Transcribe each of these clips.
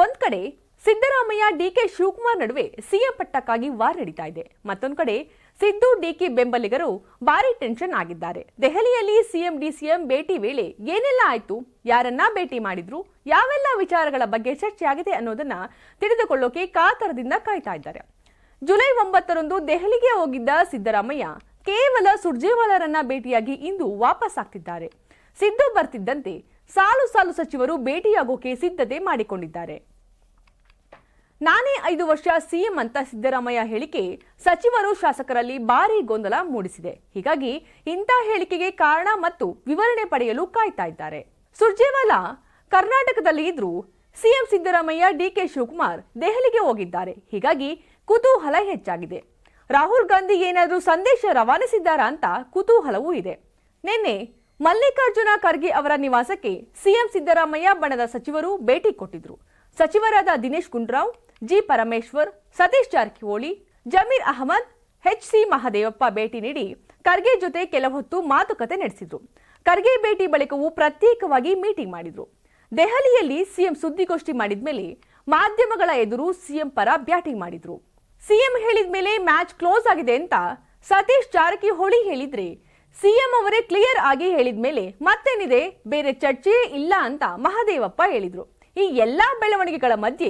ಒಂದ್ ಕಡೆ ಸಿದ್ದರಾಮಯ್ಯ ಡಿಕೆ ಶಿವಕುಮಾರ್ ನಡುವೆ ಸಿಎಂ ಪಟ್ಟಕ್ಕಾಗಿ ವಾರ್ ನಡೀತಾ ಇದೆ. ಮತ್ತೊಂದು ಕಡೆ ಸಿದ್ದು ಡಿಕೆ ಬೆಂಬಲಿಗರು ಭಾರಿ ಟೆನ್ಷನ್ ಆಗಿದ್ದಾರೆ. ದೆಹಲಿಯಲ್ಲಿ ಸಿಎಂ ಡಿಸಿಎಂ ಭೇಟಿ ವೇಳೆ ಏನೆಲ್ಲ ಆಯ್ತು, ಯಾರನ್ನ ಭೇಟಿ ಮಾಡಿದ್ರು, ಯಾವೆಲ್ಲ ವಿಚಾರಗಳ ಬಗ್ಗೆ ಚರ್ಚೆ ಆಗಿದೆ ಅನ್ನೋದನ್ನ ತಿಳಿದುಕೊಳ್ಳೋಕೆ ಕಾತರದಿಂದ ಕಾಯ್ತಾ ಇದ್ದಾರೆ. ಜುಲೈ 9ರಂದು ದೆಹಲಿಗೆ ಹೋಗಿದ್ದ ಸಿದ್ದರಾಮಯ್ಯ ಕೇವಲ ಸುರ್ಜೇವಾಲಾರನ್ನ ಭೇಟಿಯಾಗಿ ಇಂದು ವಾಪಸ್ ಆಗ್ತಿದ್ದಾರೆ. ಸಿದ್ದು ಬರ್ತಿದ್ದಂತೆ ಸಾಲು ಸಾಲು ಸಚಿವರು ಭೇಟಿಯಾಗೋಕೆ ಸಿದ್ಧತೆ ಮಾಡಿಕೊಂಡಿದ್ದಾರೆ. ನಾನೇ 5 ವರ್ಷ ಸಿಎಂ ಅಂತ ಸಿದ್ದರಾಮಯ್ಯ ಹೇಳಿಕೆ ಸಚಿವರು ಶಾಸಕರಲ್ಲಿ ಭಾರಿ ಗೊಂದಲ ಮೂಡಿಸಿದೆ. ಹೀಗಾಗಿ ಇಂಥ ಹೇಳಿಕೆಗೆ ಕಾರಣ ಮತ್ತು ವಿವರಣೆ ಪಡೆಯಲು ಕಾಯ್ತಾ ಇದ್ದಾರೆ. ಸುರ್ಜೇವಾಲಾ ಕರ್ನಾಟಕದಲ್ಲಿ ಇದ್ರೂ ಸಿಎಂ ಸಿದ್ದರಾಮಯ್ಯ ಡಿಕೆ ಶಿವಕುಮಾರ್ ದೆಹಲಿಗೆ ಹೋಗಿದ್ದಾರೆ. ಹೀಗಾಗಿ ಕುತೂಹಲ ಹೆಚ್ಚಾಗಿದೆ. ರಾಹುಲ್ ಗಾಂಧಿ ಏನಾದರೂ ಸಂದೇಶ ರವಾನಿಸಿದ್ದಾರಾ ಅಂತ ಕುತೂಹಲವೂ ಇದೆ. ನಿನ್ನೆ ಮಲ್ಲಿಕಾರ್ಜುನ ಖರ್ಗೆ ಅವರ ನಿವಾಸಕ್ಕೆ ಸಿಎಂ ಸಿದ್ದರಾಮಯ್ಯ ಬಣದ ಸಚಿವರು ಭೇಟಿ ಕೊಟ್ಟಿದ್ರು. ಸಚಿವರಾದ ದಿನೇಶ್ ಗುಂಡೂರಾವ್, ಜಿ ಪರಮೇಶ್ವರ್, ಸತೀಶ್ ಜಾರಕಿಹೊಳಿ, ಜಮೀರ್ ಅಹಮದ್, ಎಚ್.ಸಿ. ಮಹದೇವಪ್ಪ ಭೇಟಿ ನೀಡಿ ಖರ್ಗೆ ಜೊತೆ ಕೆಲ ಹೊತ್ತು ಮಾತುಕತೆ ನಡೆಸಿದ್ರು. ಖರ್ಗೆ ಭೇಟಿ ಬಳಿಕವೂ ಪ್ರತ್ಯೇಕವಾಗಿ ಮೀಟಿಂಗ್ ಮಾಡಿದ್ರು. ದೆಹಲಿಯಲ್ಲಿ ಸಿಎಂ ಸುದ್ದಿಗೋಷ್ಠಿ ಮಾಡಿದ್ಮೇಲೆ ಮಾಧ್ಯಮಗಳ ಎದುರು ಸಿಎಂ ಪರ ಬ್ಯಾಟಿಂಗ್ ಮಾಡಿದ್ರು. ಸಿಎಂ ಹೇಳಿದ ಮೇಲೆ ಮ್ಯಾಚ್ ಕ್ಲೋಸ್ ಆಗಿದೆ ಅಂತ ಸತೀಶ್ ಜಾರಕಿಹೊಳಿ ಹೇಳಿದ್ರೆ, ಸಿಎಂ ಅವರೇ ಕ್ಲಿಯರ್ ಆಗಿ ಹೇಳಿದ ಮೇಲೆ ಮತ್ತೇನಿದೆ, ಬೇರೆ ಚರ್ಚೆಯೇ ಇಲ್ಲ ಅಂತ ಮಹದೇವಪ್ಪ ಹೇಳಿದ್ರು. ಈ ಎಲ್ಲಾ ಬೆಳವಣಿಗೆಗಳ ಮಧ್ಯೆ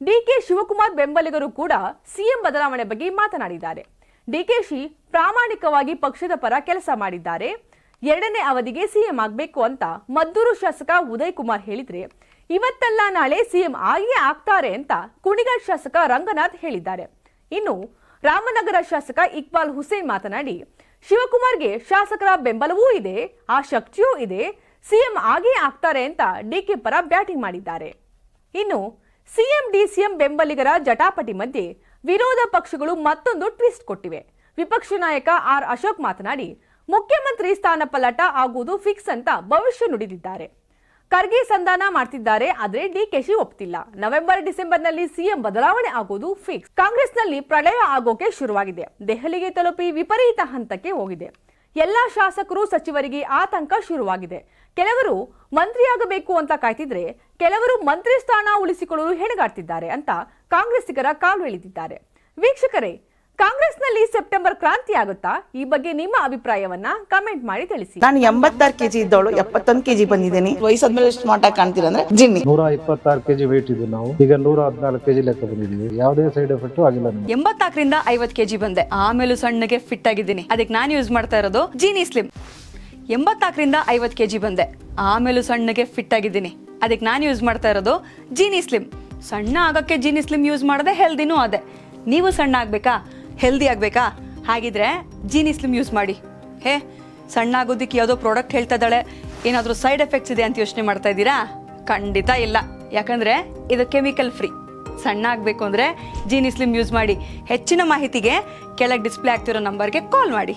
ಡಿಕೆ ಶಿವಕುಮಾರ್ ಬೆಂಬಲಿಗರು ಕೂಡ ಸಿಎಂ ಬದಲಾವಣೆ ಬಗ್ಗೆ ಮಾತನಾಡಿದ್ದಾರೆ. ಡಿಕೆಶಿ ಪ್ರಾಮಾಣಿಕವಾಗಿ ಪಕ್ಷದ ಪರ ಕೆಲಸ ಮಾಡಿದ್ದಾರೆ. 2ನೇ ಅವಧಿಗೆ ಸಿಎಂ ಆಗಬೇಕು ಅಂತ ಮದ್ದೂರು ಶಾಸಕ ಉದಯ್ ಕುಮಾರ್ ಹೇಳಿದ್ರೆ, ಇವತ್ತಲ್ಲ ನಾಳೆ ಸಿಎಂ ಆಗಿಯೇ ಆಗ್ತಾರೆ ಅಂತ ಕುಣಿಗಲ್ ಶಾಸಕ ರಂಗನಾಥ್ ಹೇಳಿದ್ದಾರೆ. ಇನ್ನು ರಾಮನಗರ ಶಾಸಕ ಇಕ್ಬಾಲ್ ಹುಸೇನ್ ಮಾತನಾಡಿ, ಶಿವಕುಮಾರ್ಗೆ ಶಾಸಕರ ಬೆಂಬಲವೂ ಇದೆ, ಆ ಶಕ್ತಿಯೂ ಇದೆ, ಸಿಎಂ ಆಗಿಯೇ ಆಗ್ತಾರೆ ಅಂತ ಡಿಕೆ ಪರ ಬ್ಯಾಟಿಂಗ್ ಮಾಡಿದ್ದಾರೆ. ಇನ್ನು ಸಿಎಂ ಡಿಸಿಎಂ ಬೆಂಬಲಿಗರ ಜಟಾಪಟಿ ಮಧ್ಯೆ ವಿರೋಧ ಪಕ್ಷಗಳು ಮತ್ತೊಂದು ಟ್ವಿಸ್ಟ್ ಕೊಟ್ಟಿವೆ. ವಿಪಕ್ಷ ನಾಯಕ ಆರ್ ಅಶೋಕ್ ಮಾತನಾಡಿ, ಮುಖ್ಯಮಂತ್ರಿ ಸ್ಥಾನ ಪಲ್ಲಟ ಆಗುವುದು ಫಿಕ್ಸ್ ಅಂತ ಭವಿಷ್ಯ ನುಡಿದಿದ್ದಾರೆ. ಖರ್ಗೆ ಸಂಧಾನ ಮಾಡ್ತಿದ್ದಾರೆ, ಆದ್ರೆ ಡಿಕೆಶಿ ಒಪ್ತಿಲ್ಲ. ನವೆಂಬರ್-ಡಿಸೆಂಬರ್ನಲ್ಲಿ ಸಿಎಂ ಬದಲಾವಣೆ ಆಗೋದು ಫಿಕ್ಸ್. ಕಾಂಗ್ರೆಸ್ನಲ್ಲಿ ಪ್ರಳಯ ಆಗೋಕೆ ಶುರುವಾಗಿದೆ. ದೆಹಲಿಗೆ ತಲುಪಿ ವಿಪರೀತ ಹಂತಕ್ಕೆ ಹೋಗಿದೆ. ಎಲ್ಲಾ ಶಾಸಕರು ಸಚಿವರಿಗೆ ಆತಂಕ ಶುರುವಾಗಿದೆ. ಕೆಲವರು ಮಂತ್ರಿಯಾಗಬೇಕು ಅಂತ ಕಾಯ್ತಿದ್ರೆ, ಕೆಲವರು ಮಂತ್ರಿ ಸ್ಥಾನ ಉಳಿಸಿಕೊಳ್ಳಲು ಹೆಣಗಾಡ್ತಿದ್ದಾರೆ ಅಂತ ಕಾಂಗ್ರೆಸ್ಸಿಗರ ಕಾಲು ಎಳೆದಿದ್ದಾರೆ. ವೀಕ್ಷಕರೇ, ಕಾಂಗ್ರೆಸ್ನಲ್ಲಿ ಸೆಪ್ಟೆಂಬರ್ ಕ್ರಾಂತಿ ಆಗುತ್ತಾ? ಈ ಬಗ್ಗೆ ನಿಮ್ಮ ಅಭಿಪ್ರಾಯವನ್ನ ಕಮೆಂಟ್ ಮಾಡಿ ತಿಳಿಸಿ. ನಾನು 86 ಕೆಜಿ ಇದ್ದವಳು 71 ಕೆಜಿ ಬಂದಿದ್ದೀನಿ. ವಯಸ್ಸಾದ್ಮೇಲೆ ಸ್ಮಾರ್ಟ್ ಆಗಿ ಕಾಣ್ತೀರಾ ಅಂದ್ರೆ ಜಿನ್ನಿ. 126 ಕೆಜಿ ವೇಟ್ ಇದ್ದು ನಾವು ಈಗ 114 ಕೆಜಿ ಲೆಕ್ಕ ಬಂದಿದ್ದೀವಿ. ಯಾವುದೇ ಸೈಡ್ ಎಫೆಕ್ಟ್ ಆಗಿಲ್ಲ. 84ರಿಂದ 50 ಕೆಜಿ ಬಂದೆ, ಆಮೇಲೆ ಸಣ್ಣಗೆ ಫಿಟ್ ಆಗಿದ್ದೀನಿ. ಅದಕ್ಕೆ ನಾನು ಯೂಸ್ ಮಾಡ್ತಾ ಇರೋದು ಜೀನಿ ಸ್ಲಿಮ್. 84ರಿಂದ 50 ಕೆಜಿ ಬಂದೆ, ಆಮೇಲೆ ಸಣ್ಣಗೆ ಫಿಟ್ ಆಗಿದ್ದೀನಿ. ಅದಕ್ಕೆ ನಾನು ಯೂಸ್ ಮಾಡ್ತಾ ಇರೋದು ಜೀನಿ ಸ್ಲಿಮ್. ಸಣ್ಣ ಆಗಕ್ಕೆ ಜೀನಿ ಸ್ಲಿಮ್ ಯೂಸ್ ಮಾಡದೆ ಹೆಲ್ದಿನೂ ಅದೇ. ನೀವು ಸಣ್ಣ ಆಗ್ಬೇಕಾ, ಹೆಲ್ದಿ ಆಗ್ಬೇಕಾ? ಹಾಗಿದ್ರೆ ಜೀನಿ ಸ್ಲಿಮ್ ಯೂಸ್ ಮಾಡಿ. ಸಣ್ಣ ಆಗೋದಕ್ಕೆ ಯಾವುದೋ ಪ್ರಾಡಕ್ಟ್ ಹೇಳ್ತಾ ಇದ್ದಾಳೆ, ಏನಾದರೂ ಸೈಡ್ ಎಫೆಕ್ಟ್ಸ್ ಇದೆ ಅಂತ ಯೋಚನೆ ಮಾಡ್ತಾ ಇದ್ದೀರಾ? ಖಂಡಿತ ಇಲ್ಲ, ಯಾಕಂದ್ರೆ ಇದು ಕೆಮಿಕಲ್ ಫ್ರೀ. ಸಣ್ಣ ಆಗಬೇಕು ಅಂದ್ರೆ ಜೀನಿ ಸ್ಲಿಮ್ ಯೂಸ್ ಮಾಡಿ. ಹೆಚ್ಚಿನ ಮಾಹಿತಿಗೆ ಕೆಳಗೆ ಡಿಸ್ಪ್ಲೇ ಆಗ್ತಿರೋ ನಂಬರ್ಗೆ ಕಾಲ್ ಮಾಡಿ.